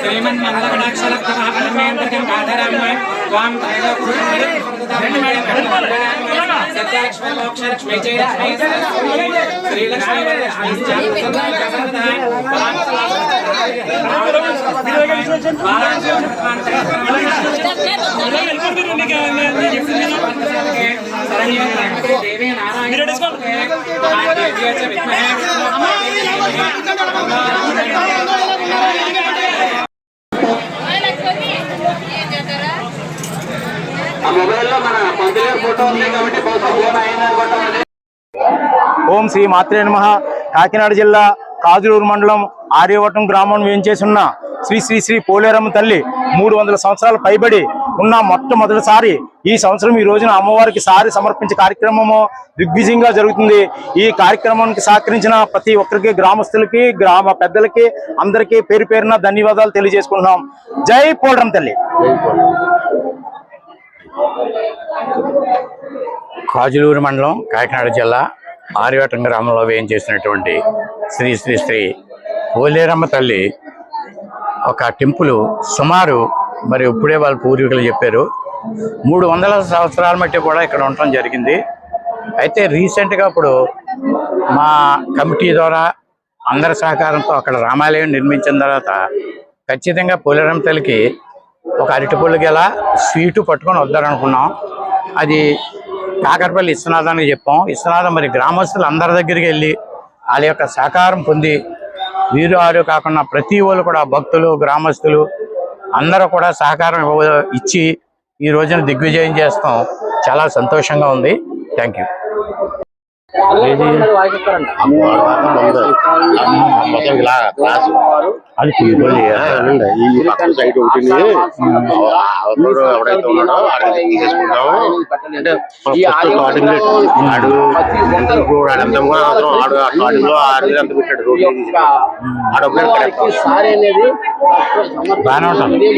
श्रीमन्मन्दकटाक्षलब्धमहाफलमेन्द्रकं काधराम्य त्वां सत्यालक्ष्मी जयलक्ष्मी श्रीलक्ष्मी देवी नारायण ఓం శ్రీ మాత్రే నమః. కాకినాడ జిల్లా కాజులూరు మండలం ఆర్యవటం గ్రామం వేంచేసున్న శ్రీ శ్రీ శ్రీ పోలేరమ్మ తల్లి 300 సంవత్సరాల పైబడి ఉన్న మొట్టమొదటిసారి ఈ సంవత్సరం ఈ రోజున అమ్మవారికి సారి సమర్పించే కార్యక్రమము దిగ్విజయంగా జరుగుతుంది. ఈ కార్యక్రమానికి సహకరించిన ప్రతి ఒక్కరికి, గ్రామస్తులకి, గ్రామ పెద్దలకి అందరికీ పేరు పేరున ధన్యవాదాలు తెలియజేసుకుంటున్నాం. జై పోలేరమ్మ తల్లి. కాజులూరు మండలం కాకినాడ జిల్లా ఆర్యవటం గ్రామంలో వేయించేసినటువంటి శ్రీ శ్రీ శ్రీ పోలేరమ్మ తల్లి ఒక టెంపుల్ సుమారు మరి ఇప్పుడే వాళ్ళ పూర్వీకులు చెప్పారు 300 సంవత్సరాల మట్టి కూడా ఇక్కడ ఉండటం జరిగింది. అయితే రీసెంట్గా ఇప్పుడు మా కమిటీ ద్వారా అందరి సహకారంతో అక్కడ రామాలయం నిర్మించిన తర్వాత ఖచ్చితంగా పోలేరమ్మ తల్లికి ఒక అరటిపళ్ళు గల స్వీటు పట్టుకొని వద్దారనుకున్నాం. అది కాకరపల్లి విశ్వనాథానికి చెప్పాం. విశ్వనాథం మరి గ్రామస్తులు అందరి దగ్గరికి వెళ్ళి వాళ్ళ యొక్క సహకారం పొంది వీరు ఆరు కాకుండా ప్రతి వాళ్ళు కూడా భక్తులు, గ్రామస్తులు అందరూ కూడా సహకారం ఇచ్చి ఈ రోజున దిగ్విజయం చేస్తాం. చాలా సంతోషంగా ఉంది. Thank you. అది ఈ పక్కన సైడ్ ఉంటుంది ఎవడైతే ఉన్నాడో తీసుకుంటాము. అంటే స్టార్టింగ్ అంత పెట్టాడు బాగానే ఉంటుంది.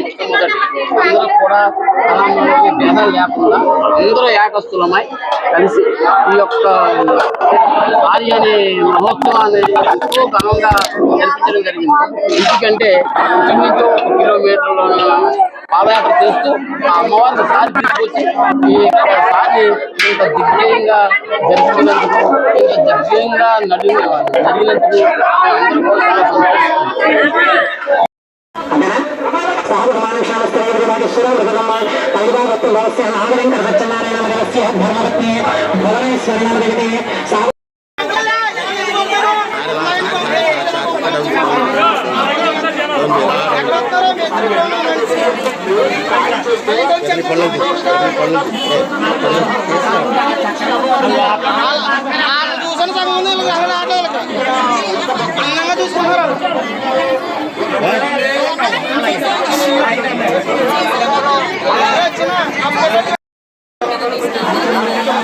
అందరూ ఏకస్తులమై కలిసి ఈ యొక్క కార్యాన్ని మహోత్సవాన్ని ఎంతో ఘనంగా జరిపించడం జరిగింది. ఎందుకంటే ఇంటి నుంచి 1 కిలోమీటర్ల పాదయాత్ర చేస్తూ ఆ అమ్మవారిని సారి తీసుకొచ్చి ఈ సారి ఇంత దిగ్విజయంగా జరిపినందుకు, ఇంత దిగ్విజయంగా నడిగినందుకు అందరూ కూడా చాలా సంతోషిస్తున్నాం. చూసాను సగం అందంగా చూసుకుంటారు.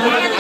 Gracias.